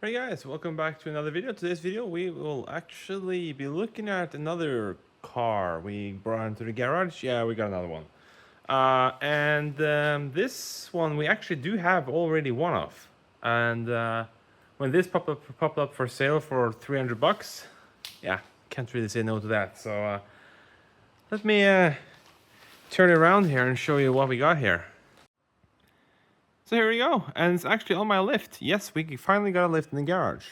Hey guys, welcome back to another video. Today's video we will actually be looking at another car we brought into the garage. Yeah, we got another one. This one we actually do have already one of. And when this popped up for sale for 300 bucks, yeah, can't really say no to that. So let me turn it around here and show you what we got here. So here we go, and it's actually on my lift. Yes, we finally got a lift in the garage.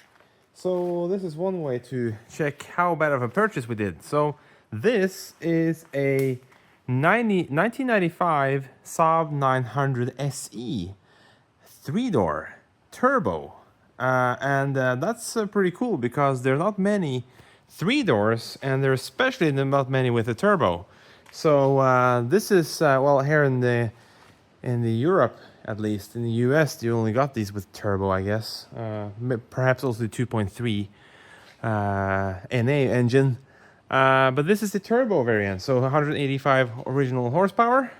So this is one way to check how bad of a purchase we did. So this is a 1995 Saab 900 SE 3-door turbo. That's pretty cool because there are not many 3-doors, and there are especially not many with a turbo. So this is, well, here in the Europe, at least in the US, you only got these with turbo, I guess. Perhaps also the 2.3 NA engine. But this is the turbo variant, so 185 original horsepower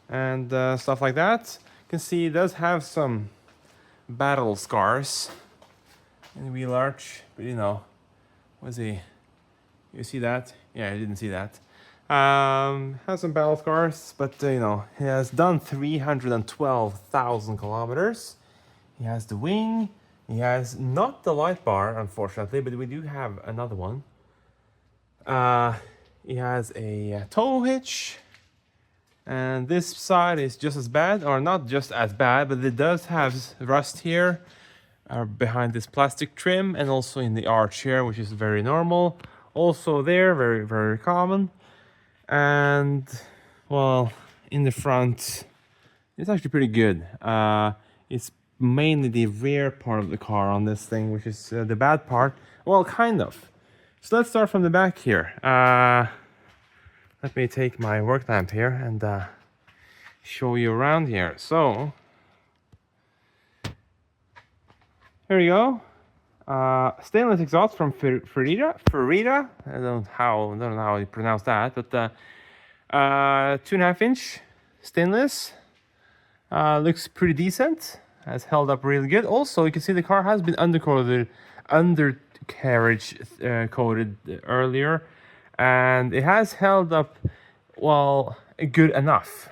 and stuff like that. You can see it does have some battle scars in the wheel arch, but you know, you see that? Yeah, I didn't see that. Has some battle scars, but you know, he has done 312,000 kilometers. He has the wing. He has not the light bar, unfortunately, but we do have another one. He has a tow hitch, and this side is just as bad, or not just as bad, but it does have rust here behind this plastic trim, and also in the arch here, which is very normal. Also there, very, very common. And well, in the front, it's actually pretty good. It's mainly the rear part of the car on this thing, which is the bad part. Well, kind of. So let's start from the back here. Let me take my work lamp here and show you around here. So here we go. Stainless exhaust from Farida. I don't know how you pronounce that, but 2.5 inch stainless. Looks pretty decent. Has held up really good. Also, you can see the car has been undercarriage coated earlier, and it has held up well good enough.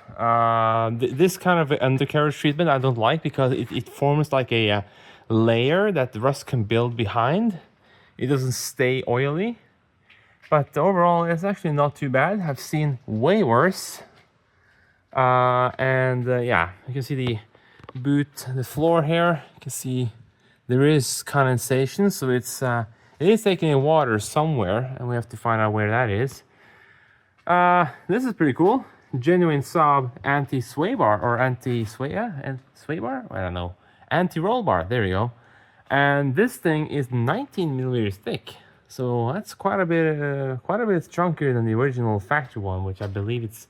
This kind of undercarriage treatment I don't like because it forms like a layer that the rust can build behind. It doesn't stay oily, but overall it's actually not too bad. I've seen way worse. Yeah, you can see the boot, the floor here. You can see there is condensation, so it is taking in water somewhere, and we have to find out where that is. This is pretty cool. Genuine Saab anti-sway bar, or anti-sway, and sway bar? I don't know. Anti-roll bar, there you go. And this thing is 19 millimeters thick, so that's quite a bit chunkier than the original factory one, which I believe it's,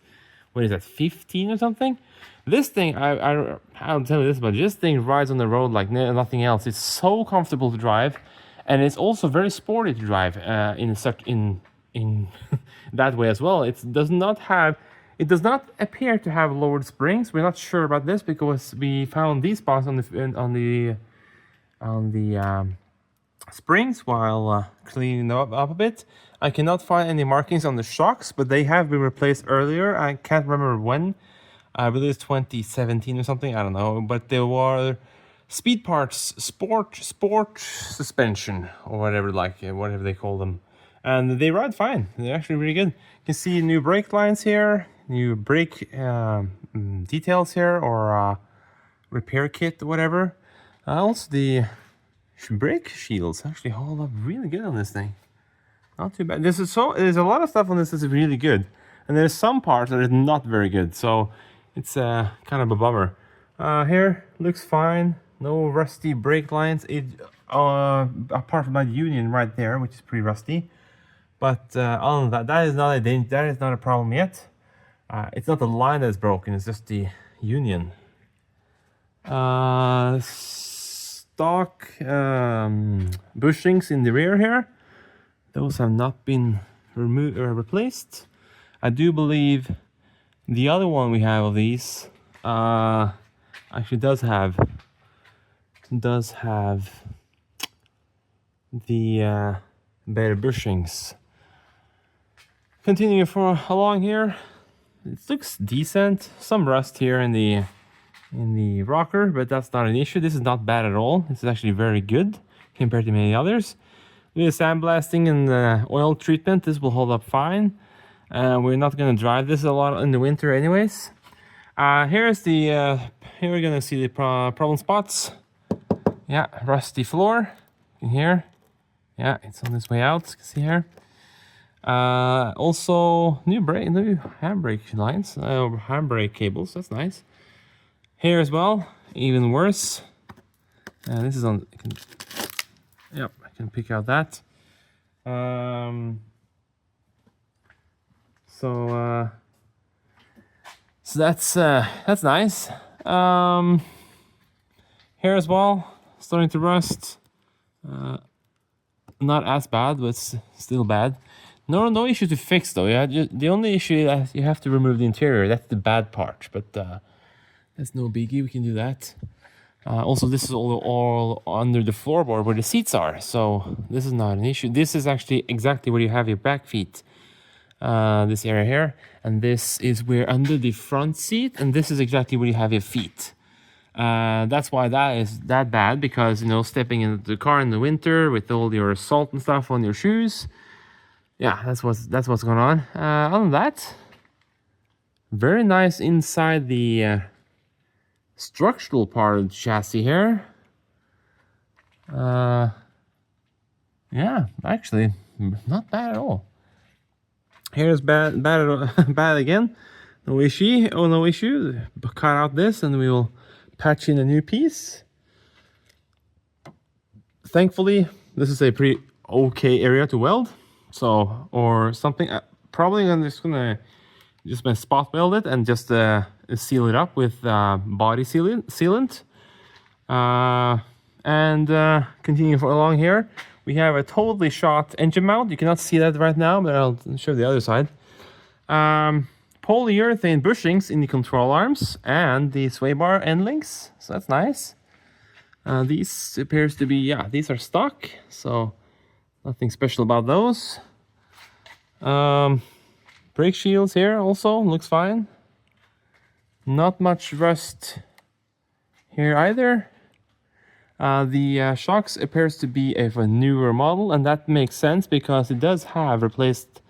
what is that, 15 or something. This thing, I'll tell you this, but this thing rides on the road like nothing else. It's so comfortable to drive, and it's also very sporty to drive in that way as well. It does not appear to have lowered springs. We're not sure about this because we found these spots on the springs while cleaning them up a bit. I cannot find any markings on the shocks, but they have been replaced earlier. I can't remember when. I believe it's 2017 or something. I don't know, but there were speed parts, sport suspension, or whatever they call them, and they ride fine. They're actually really good. You can see new brake lines here. New brake details here, or repair kit, whatever. Also, the brake shields actually hold up really good on this thing. Not too bad. There's a lot of stuff on this that's really good, and there's some parts that are not very good. So it's kind of a bummer. Here looks fine. No rusty brake lines. Apart from that union right there, which is pretty rusty. But other than that is not a problem yet. It's not the line that's broken, it's just the union. Stock bushings in the rear here. Those have not been replaced. I do believe the other one we have of these actually does have the better bushings. Continuing for along here, it looks decent. Some rust here in the rocker, but that's not an issue. This is not bad at all. This is actually very good compared to many others. With sandblasting and oil treatment, this will hold up fine. We're not going to drive this a lot in the winter anyways. Here's the here we're going to see the problem spots. Yeah, rusty floor in here. Yeah, it's on its way out. You can see here. Also new handbrake lines, handbrake cables. That's nice. Here as well, even worse. This is on. Yep, I can pick out that. So that's nice. Here as well, starting to rust. Not as bad, but still bad. No issue to fix though. Yeah, the only issue is you have to remove the interior. That's the bad part, but that's no biggie. We can do that. Also, this is all under the floorboard where the seats are, so this is not an issue. This is actually exactly where you have your back feet. This area here, and this is where under the front seat, and this is exactly where you have your feet. That's why that is that bad, because you know, stepping into the car in the winter with all your salt and stuff on your shoes. Yeah, that's what's going on. Other than that, very nice inside the structural part of the chassis here. Yeah, actually, not bad at all. Here's bad again. No issue. Cut out this, and we will patch in a new piece. Thankfully, this is a pretty okay area to weld. So, or something. Probably I'm just gonna spot weld it and just seal it up with body sealant. And continue along here. We have a totally shot engine mount. You cannot see that right now, but I'll show the other side. Polyurethane bushings in the control arms and the sway bar end links. So that's nice. These appears to be, yeah, these are stock. So nothing special about those. Brake shields here also looks fine. Not much rust here either. The shocks appears to be of a newer model, and that makes sense because it does have replaced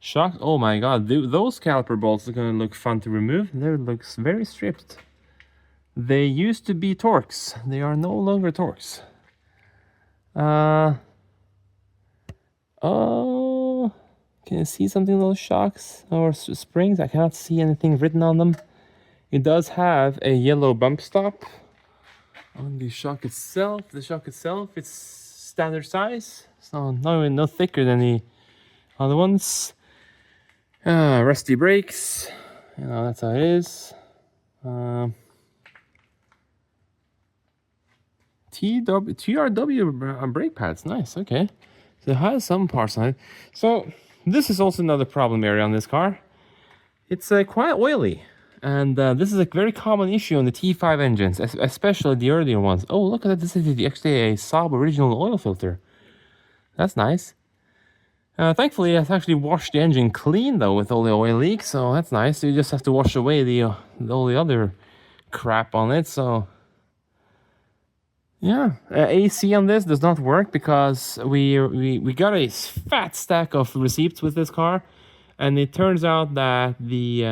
shocks. Oh my god, those caliper bolts are going to look fun to remove. They looks very stripped. They used to be Torx. They are no longer Torx. Oh, can you see something in those shocks or springs? I cannot see anything written on them. It does have a yellow bump stop on the shock itself. The shock itself, it's standard size, so no thicker than the other ones. Rusty brakes, you know, that's how it is. TRW brake pads, nice. Okay, so it has some parts on it. So this is also another problem area on this car. It's quite oily. And this is a very common issue on the T5 engines, especially the earlier ones. Oh, look at that. This is actually a Saab original oil filter. That's nice. Thankfully, I've actually washed the engine clean, though, with all the oil leaks. So that's nice. You just have to wash away all the other crap on it. So, yeah. AC on this does not work because we got a fat stack of receipts with this car. And it turns out that the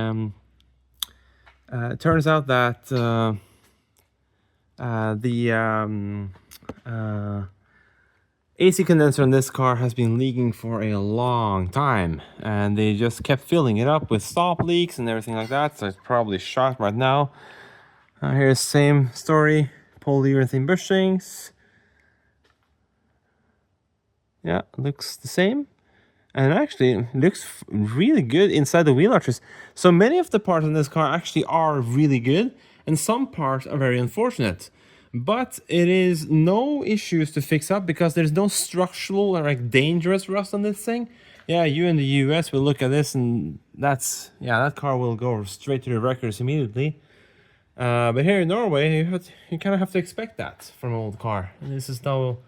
AC condenser on this car has been leaking for a long time, and they just kept filling it up with stop leaks and everything like that, so it's probably shot right now. Here's the same story, polyurethane bushings. Yeah, looks the same. And actually, it looks really good inside the wheel arches. So many of the parts in this car actually are really good, and some parts are very unfortunate. But it is no issues to fix up because there's no structural or like dangerous rust on this thing. Yeah, you in the US will look at this and that car will go straight to the wreckers immediately. But here in Norway, you kind of have to expect that from an old car. And this is not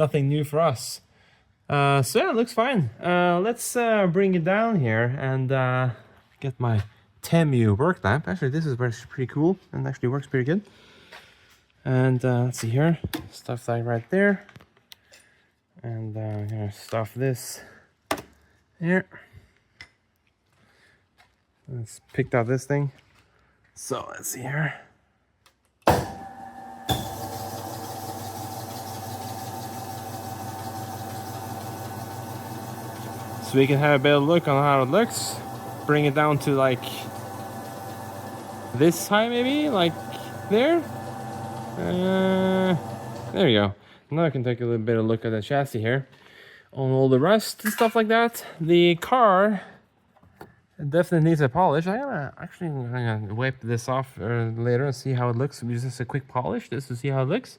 nothing new for us. So yeah, it looks fine. Let's bring it down here and get my Temu work lamp. Actually, this is pretty cool and actually works pretty good. And let's see here, stuff that right there. And I'm gonna stuff this here. Let's pick out this thing. So let's see here. So we can have a better look on how it looks. Bring it down to like this high, maybe like there. There we go. Now I can take a little bit of look at the chassis here on all the rust and stuff like that. The car definitely needs a polish. I'm gonna wipe this off later and see how it looks. Just a quick polish just to see how it looks.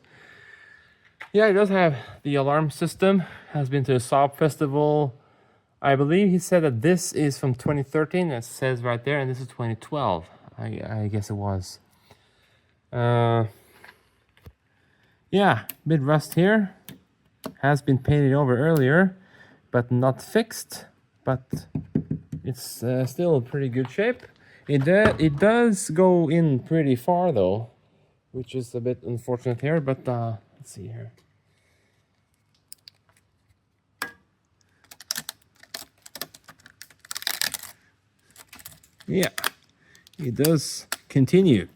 Yeah, it does have the alarm system. Has been to a Saab festival. I believe he said that this is from 2013. It says right there, and this is 2012. I guess it was. Yeah, bit rust here. Has been painted over earlier, but not fixed. But it's still in pretty good shape. It does go in pretty far though, which is a bit unfortunate here. But let's see here. Yeah, it does continue.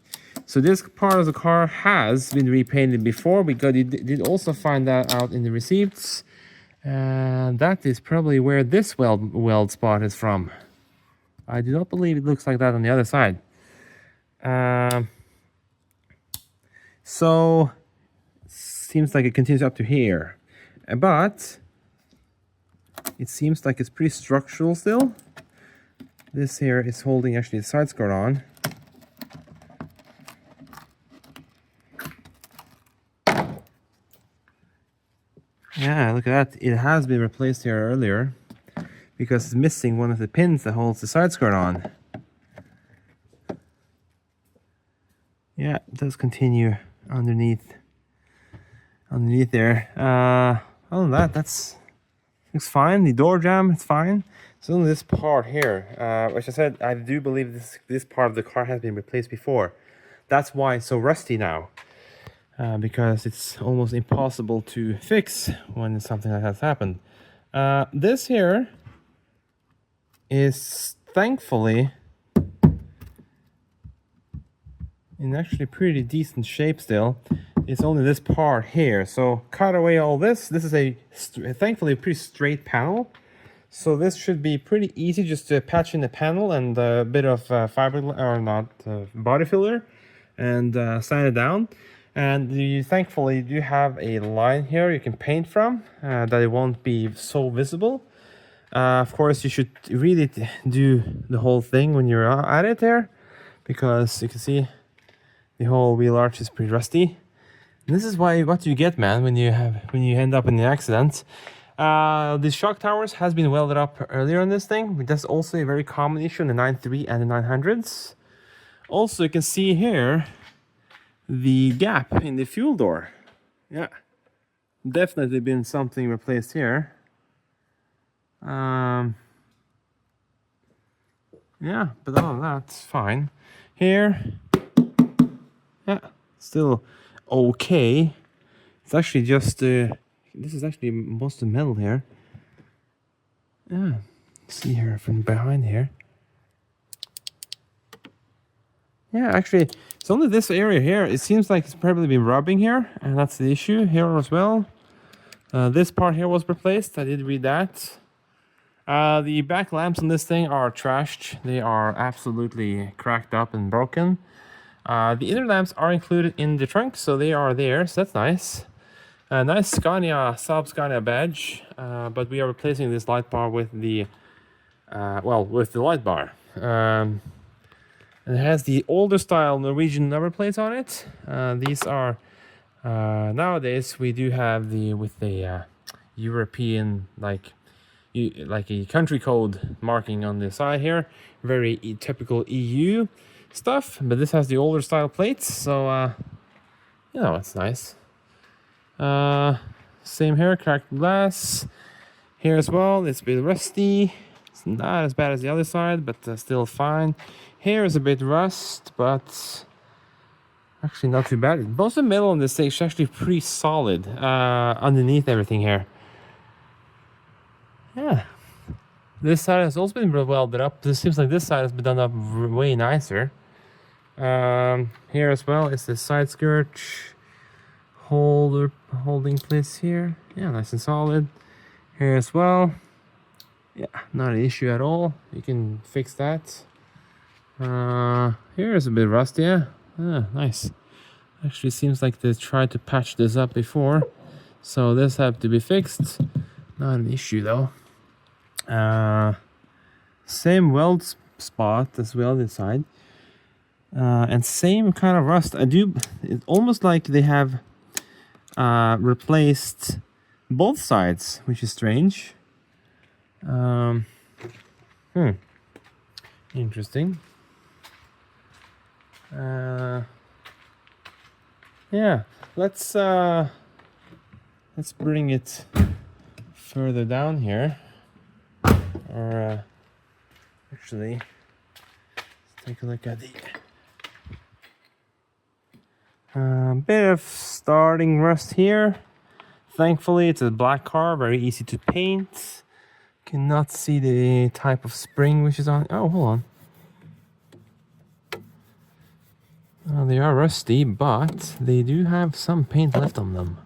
So this part of the car has been repainted before. We did also find that out in the receipts. And that is probably where this weld spot is from. I do not believe it looks like that on the other side. So seems like it continues up to here. But it seems like it's pretty structural still. This here is holding actually the side skirt on. Yeah, look at that. It has been replaced here earlier because it's missing one of the pins that holds the side skirt on. Yeah, it does continue underneath there. Other than that, looks fine. The door jamb, it's fine. So only this part here, which I said, I do believe this part of the car has been replaced before. That's why it's so rusty now. Because it's almost impossible to fix when something like that has happened. This here is thankfully in actually pretty decent shape still. It's only this part here. So cut away all this. This is thankfully a pretty straight panel. So this should be pretty easy just to patch in the panel and a bit of body filler and sand it down. And you thankfully do have a line here you can paint from that it won't be so visible. Of course, you should really do the whole thing when you're at it there, because you can see the whole wheel arch is pretty rusty. And this is what you get, man, when you end up in an accident. The shock towers has been welded up earlier on this thing, but that's also a very common issue in the 9.3 and the 900s. Also, you can see here the gap in the fuel door. Yeah, definitely been something replaced here. Yeah, but other than that, it's fine. Here, yeah, still okay. It's actually just this is actually most of the metal here. Yeah, see here from behind here. Yeah, actually, it's only this area here. It seems like it's probably been rubbing here, and that's the issue here as well. This part here was replaced. I did read that. The back lamps on this thing are trashed. They are absolutely cracked up and broken. The inner lamps are included in the trunk, so they are there, so that's nice. Nice Saab Scania badge, but we are replacing this light bar with the light bar. It has the older style Norwegian number plates on it. These are nowadays we do have with the European like a country code marking on the side here, very typical EU stuff. But this has the older style plates, so it's nice. Same here, cracked glass. Here as well, it's a bit rusty. It's not as bad as the other side, but still fine. Here is a bit rust, but actually not too bad. Most of the metal on this thing is actually pretty solid underneath everything here. Yeah. This side has also been welded up. This seems like this side has been done up way nicer. Here as well is the side skirt holding place here. Yeah, nice and solid. Here as well. Yeah, not an issue at all. You can fix that. Here is a bit rusty. Yeah, nice. Actually, seems like they tried to patch this up before, so this have to be fixed. Not an issue though. Same weld spot as well inside, and same kind of rust. It's almost like they have replaced both sides, which is strange. Interesting. Yeah, let's bring it further down here, or actually, let's take a look at the bit of starting rust here. Thankfully, it's a black car, very easy to paint. Cannot see the type of spring which is on. Oh, hold on. They are rusty, but they do have some paint left on them.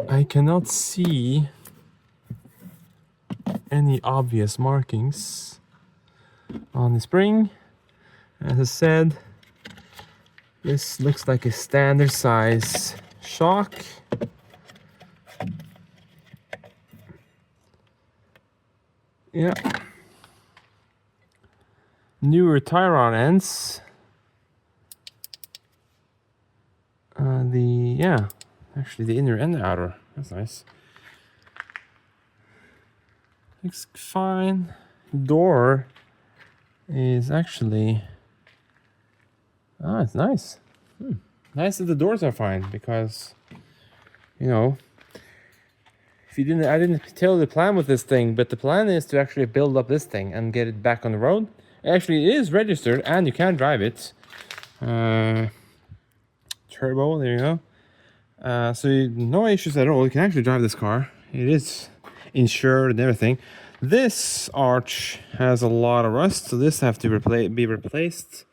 I cannot see any obvious markings on the spring. As I said, this looks like a standard size shock. Yeah. Newer tire rod ends. Actually the inner and the outer. That's nice. Looks fine. Door is actually it's nice. Nice that the doors are fine, because I didn't tell you the plan with this thing, but the plan is to actually build up this thing and get it back on the road. Actually, it is registered and you can drive it. Turbo, there you go. So no issues at all. You can actually drive this car. It is insured and everything. This arch has a lot of rust, so this have to be replaced.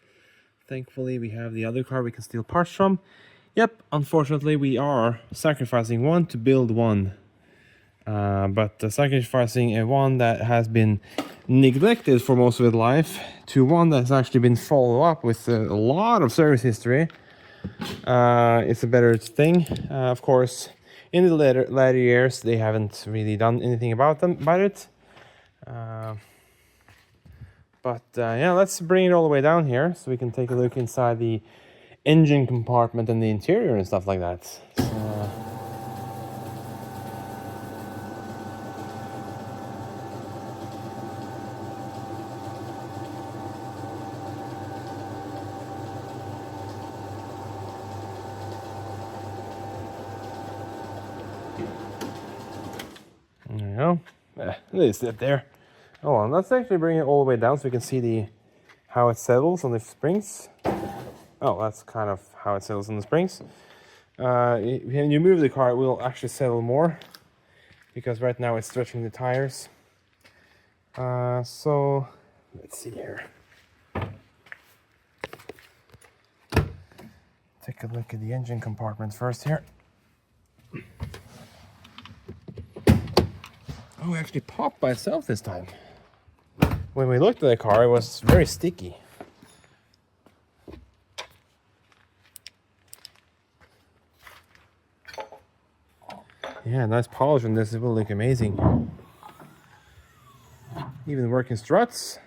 Thankfully, we have the other car we can steal parts from. Yep, unfortunately, we are sacrificing one to build one. But sacrificing a one that has been neglected for most of its life to one that's actually been followed up with a lot of service history, it's a better thing. Of course, in the later years, they haven't really done anything about it. Yeah, let's bring it all the way down here so we can take a look inside the engine compartment and the interior and stuff like that. So, there you go. They sit there. Hold on, let's actually bring it all the way down so we can see how it settles on the springs. Oh, that's kind of how it settles on the springs. When you move the car, it will actually settle more, because right now it's stretching the tires. So let's see here. Take a look at the engine compartment first here. Oh, it actually popped by itself this time. When we looked at the car, it was very sticky. Yeah, nice polish on this. It will look amazing. Even working struts.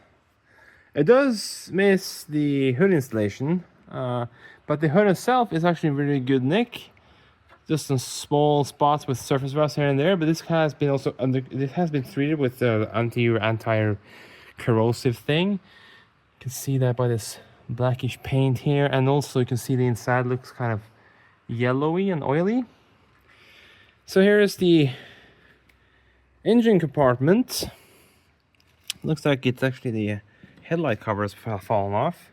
It does miss the hood installation, but the hood itself is actually in really good nick. Just some small spots with surface rust here and there, but this has been treated with the anti-corrosive thing. You can see that by this blackish paint here, and also you can see the inside looks kind of yellowy and oily. So here is the engine compartment. Looks like it's actually the headlight covers fallen off.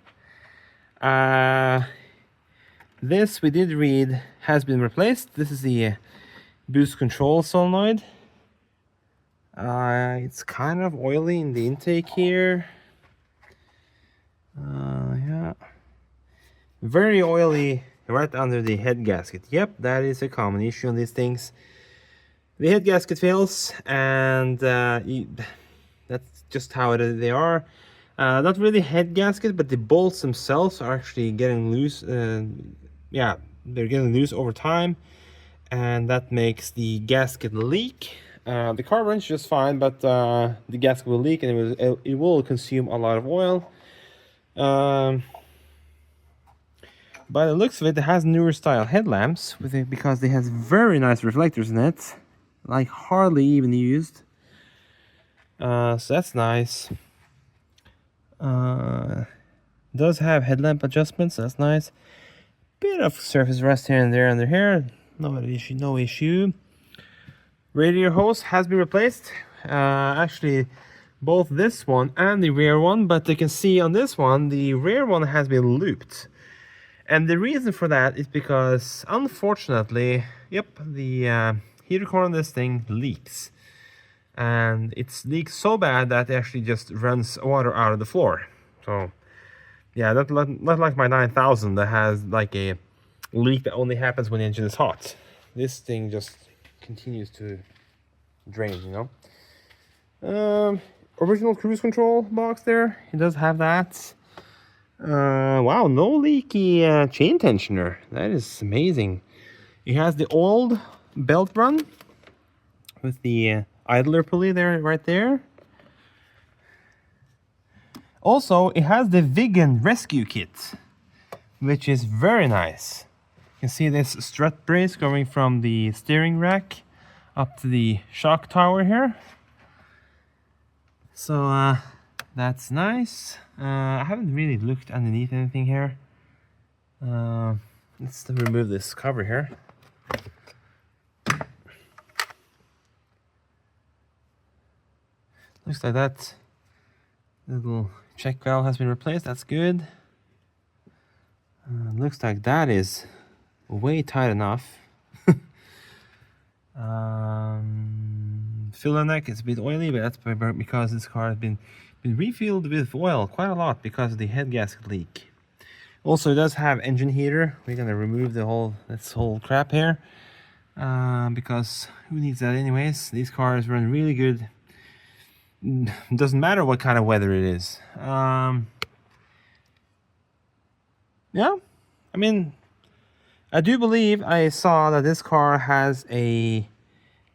This we did read has been replaced. This is the boost control solenoid. It's kind of oily in the intake here. Yeah, very oily right under the head gasket. Yep, that is a common issue on these things. The head gasket fails, and that's just how they are. Not really head gasket, but the bolts themselves are actually getting loose. Yeah, they're getting loose over time, and that makes the gasket leak. The car runs just fine, but the gasket will leak, and it will consume a lot of oil. By the looks of it, it has newer style headlamps with it because it has very nice reflectors in it, like hardly even used. So that's nice. Does have headlamp adjustments, that's nice. Bit of surface rust here and there under here, no issue. Radiator hose has been replaced. Actually, both this one and the rear one, but you can see on this one, the rear one has been looped. And the reason for that is because, unfortunately, yep, the heater core on this thing leaks. And it leaks so bad that it actually just runs water out of the floor. So, yeah, not like my 9000 that has like a leak that only happens when the engine is hot. This thing just continues to drain, you know. Original cruise control box there, it does have that. Wow, no leaky chain tensioner. That is amazing. It has the old belt run with the idler pulley there, right there. Also, it has the vegan rescue kit, which is very nice. You can see this strut brace going from the steering rack up to the shock tower here. So that's nice. I haven't really looked underneath anything here. Let's remove this cover here. Looks like that little check valve has been replaced. That's good. Looks like that is way tight enough. Filler neck is a bit oily, but that's because this car has been refilled with oil quite a lot because of the head gasket leak. Also, it does have engine heater. We're gonna remove this whole crap here because who needs that anyways? These cars run really good. Doesn't matter what kind of weather it is. Yeah, I mean, I do believe I saw that this car has a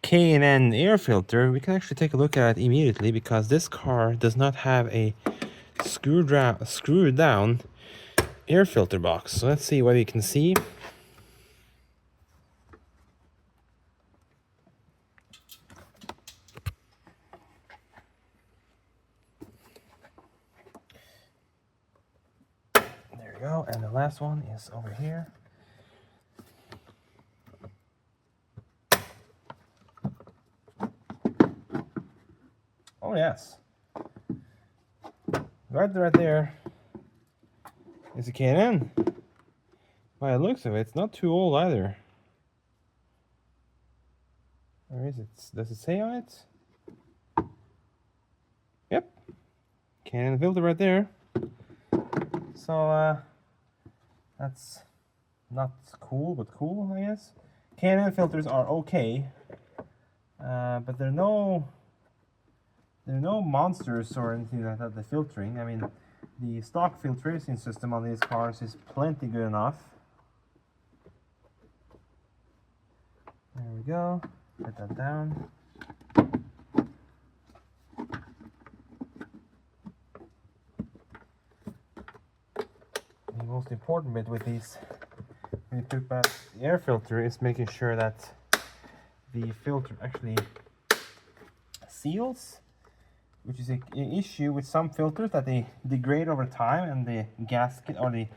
K&N air filter. We can actually take a look at it immediately because this car does not have a screwed down air filter box. So let's see what you can see. There we go, and the last one is over here. Oh yes, right there is a K&N. By the looks of it, it's not too old either. Where is it? Does it say on it? Yep, K&N filter right there. So that's not cool, but cool, I guess. K&N filters are okay, but they're no monsters or anything like that. The filtering, I mean, the stock filtration system on these cars is plenty good enough. There we go. Put that down. The most important bit with these, when you put back the air filter, is making sure that the filter actually seals, which is an issue with some filters, that they degrade over time and the gasket or the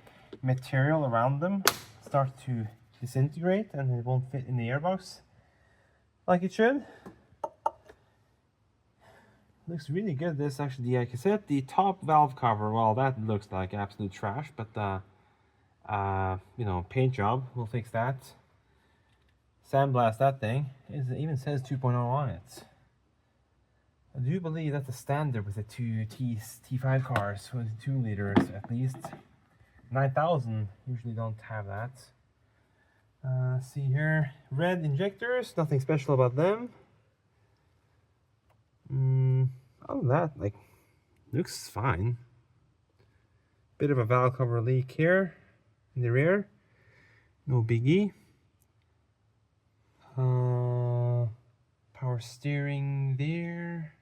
material around them start to disintegrate and it won't fit in the airbox like it should. Looks really good. This actually, like I said, the top valve cover, well, that looks like absolute trash, but you know, paint job will fix that. Sandblast that thing. It even says 2.0 on it. I do believe that's a standard with the two T5 cars, 22 liters at least. 9000 usually don't have that. See here, red injectors, nothing special about them. Other than that, like, looks fine. Bit of a valve cover leak here in the rear, no biggie. Power steering there.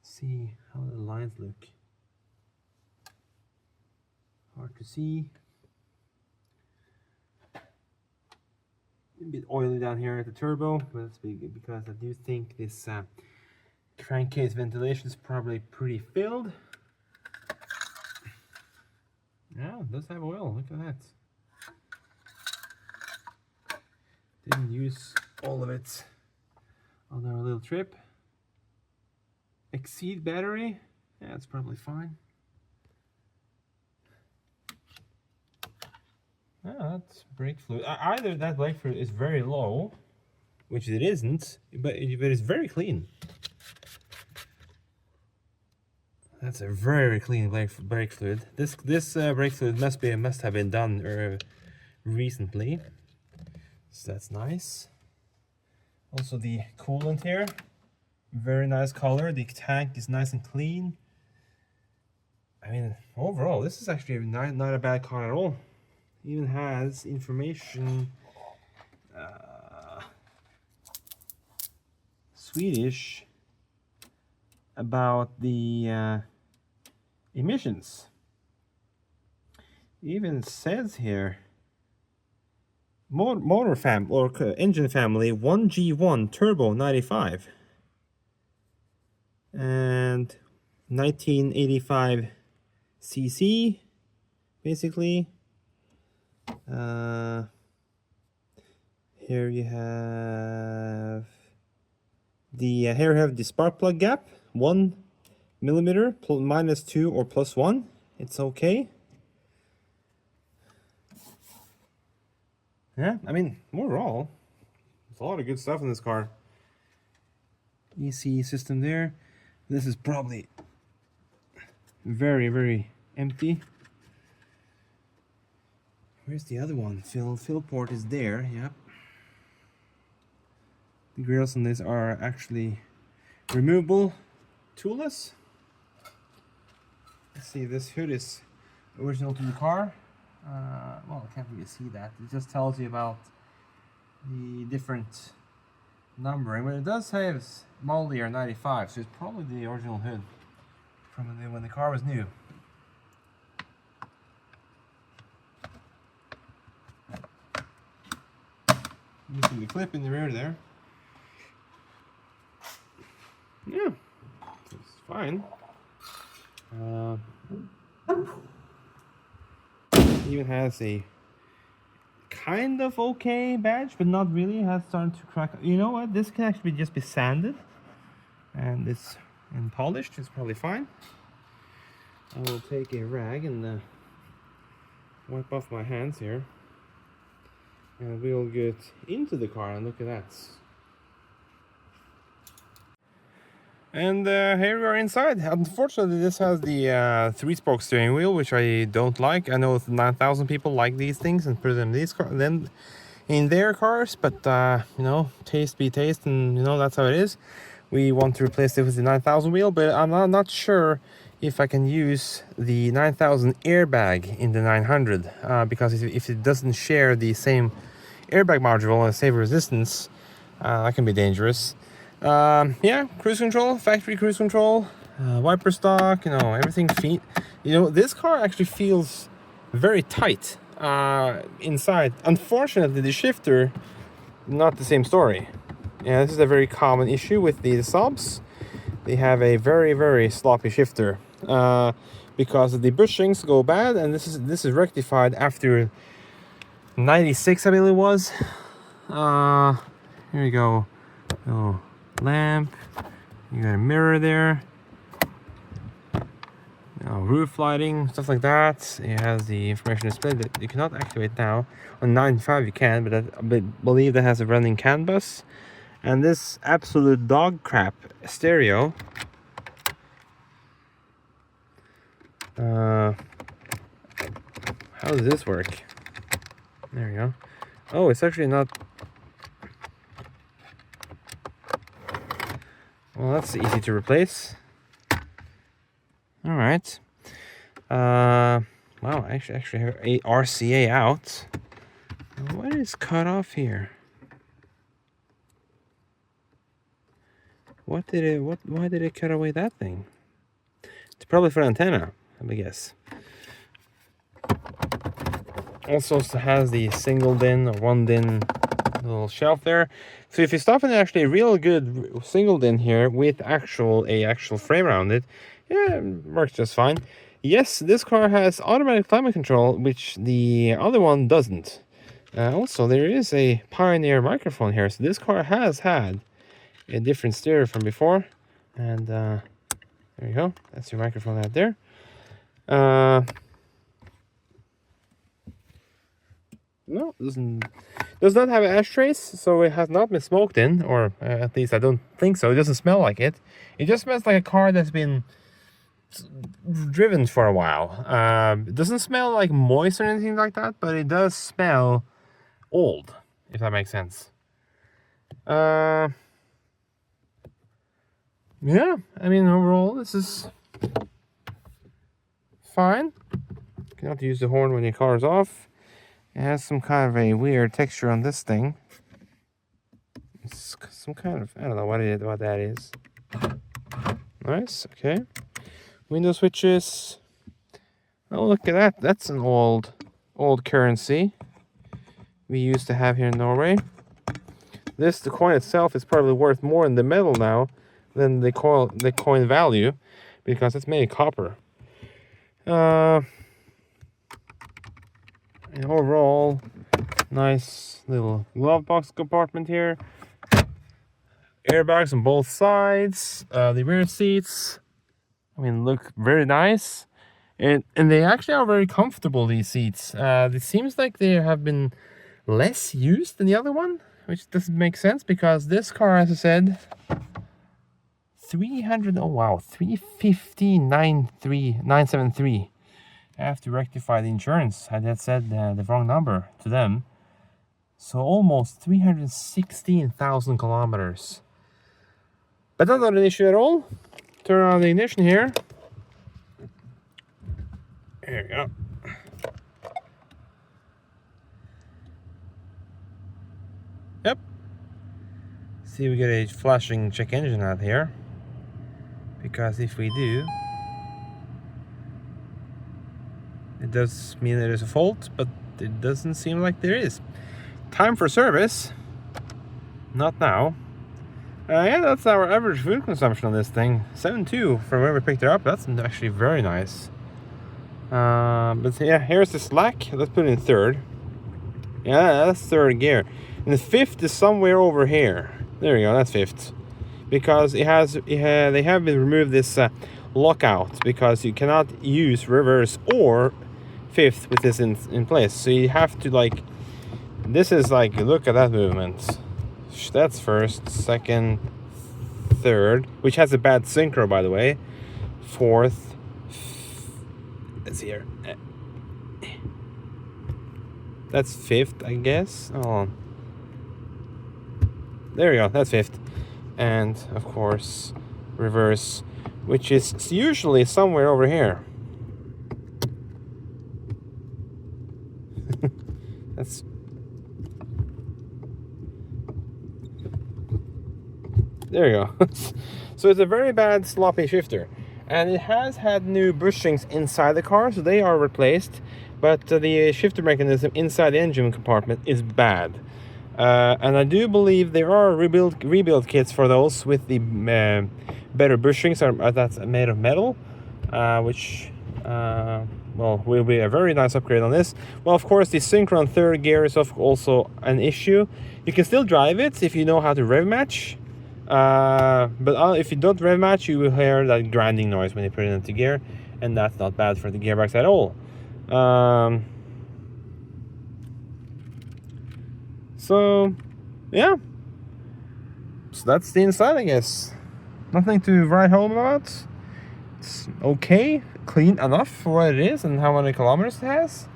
See how the lines look. Hard to see. A bit oily down here at the turbo, but that's because I do think this crankcase ventilation is probably pretty filled. Yeah, it does have oil. Look at that. Didn't use all of it on our little trip. Exceed battery. Yeah, it's probably fine. Yeah, that's brake fluid. Either that brake fluid is very low, which it isn't, but it's very clean. That's a very clean brake fluid. This brake fluid must have been done recently, so that's nice. Also the coolant here, very nice color. The tank is nice and clean. I mean, overall, this is actually not a bad car at all. Even has information, Swedish, about the emissions. It even says here, engine family 1G1 turbo 95 and 1985 cc, basically. Here you have the spark plug gap, 1 millimeter, -2 or +1. It's okay. Yeah, I mean, overall, there's a lot of good stuff in this car. EC system there. This is probably very, very empty. Where's the other one? Fill port is there, yep. The grills on this are actually removable, toolless. Let's see, this hood is original to the car. Well, I can't really see that. It just tells you about the different numbering, but it does have model year 95, so it's probably the original hood from when the car was new. Using the clip in the rear there. Yeah, it's fine. Even has a kind of okay badge, but not really. It has started to crack. You know what? This can actually just be sanded, and it's polished. It's probably fine. I will take a rag and wipe off my hands here, and we'll get into the car and look at that. And here we are inside. Unfortunately, this has the 3-spoke steering wheel, which I don't like. I know 9,000 people like these things and put them in their cars, but you know, taste be taste, and you know, that's how it is. We want to replace it with the 9,000 wheel, but I'm not sure if I can use the 9,000 airbag in the 900 because if it doesn't share the same airbag module and same resistance, that can be dangerous. Yeah, cruise control, factory cruise control, wiper stock, you know, everything. You know, this car actually feels very tight inside. Unfortunately, the shifter, not the same story. Yeah, this is a very common issue with the Saabs. They have a very, very sloppy shifter because the bushings go bad, and this is rectified after 96, I believe it was. Here we go. Oh, lamp. You got a mirror there. Roof lighting, stuff like that. It has the information display that you cannot activate now. On 9.5 you can, but I believe that has a running CAN bus. And this absolute dog crap stereo. How does this work? There we go. Oh, it's actually not. Well, that's easy to replace. All right. Wow, I actually have a RCA out. What is cut off here? Why did it cut away that thing? It's probably for antenna, I guess. Also has the single DIN or one DIN little shelf there. So if you stop in actually a real good single DIN here with actual frame around it, yeah, it works just fine. Yes, this car has automatic climate control, which the other one doesn't. Also, there is a Pioneer microphone here, so this car has had a different stereo from before. And there you go. That's your microphone out there. No, does not have ashtrays, so it has not been smoked in, or at least I don't think so. It doesn't smell like it. It just smells like a car that's been driven for a while. It doesn't smell like moist or anything like that, but it does smell old, if that makes sense. Yeah, I mean, overall, this is fine. You cannot use the horn when your car is off. It has some kind of a weird texture on this thing. It's some kind of, I don't know what that is. Nice, okay. Window switches. Oh, look at that. That's an old currency we used to have here in Norway. The coin itself is probably worth more in the metal now than the coin value, because it's made of copper. And overall, nice little glove box compartment here. Airbags on both sides. The rear seats, I mean, look very nice. And they actually are very comfortable, these seats. It seems like they have been less used than the other one, which doesn't make sense, because this car, as I said, 315,973. I have to rectify the insurance. I had said the wrong number to them. So almost 316,000 kilometers. But that's not an issue at all. Turn on the ignition here. There we go. Yep. See, we get a flashing check engine out here. Because if we do, it does mean there is a fault, but it doesn't seem like there is. Time for service. Not now. Yeah, that's our average fuel consumption on this thing. 7.2 from when we picked it up. That's actually very nice. But yeah, here's the slack. Let's put it in third. Yeah, that's third gear. And the fifth is somewhere over here. There we go, that's fifth. Because they have removed this lockout, because you cannot use reverse or fifth with this in place. So you have to, like, this is like, look at that movement. That's first, second, third, which has a bad synchro, by the way. Fourth, let's see here. That's fifth, I guess. Oh, there we go, that's fifth. And of course, reverse, which is usually somewhere over here. That's there you go. So it's a very bad sloppy shifter, and it has had new bushings inside the car, so they are replaced, but the shifter mechanism inside the engine compartment is bad. And I do believe there are rebuild kits for those with the better bushings that's made of metal, which well, will be a very nice upgrade on this. Well, of course, the synchron third gear is also an issue. You can still drive it if you know how to rev match. But if you don't rev match, you will hear that grinding noise when you put it into gear, and that's not bad for the gearbox at all. So yeah, so that's the inside, I guess. Nothing to write home about. It's okay, clean enough for what it is and how many kilometers it has.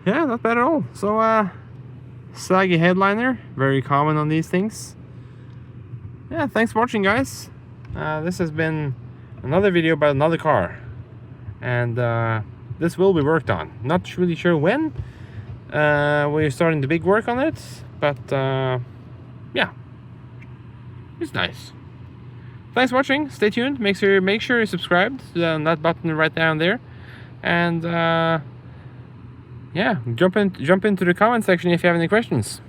Yeah, not bad at all. So saggy headliner, very common on these things. Yeah, thanks for watching, guys. This has been another video about another car, and this will be worked on. Not really sure when we're starting the big work on it, but yeah, it's nice. Thanks for watching. Stay tuned. Make sure you're subscribed to that button right down there, and yeah, jump into the comment section if you have any questions.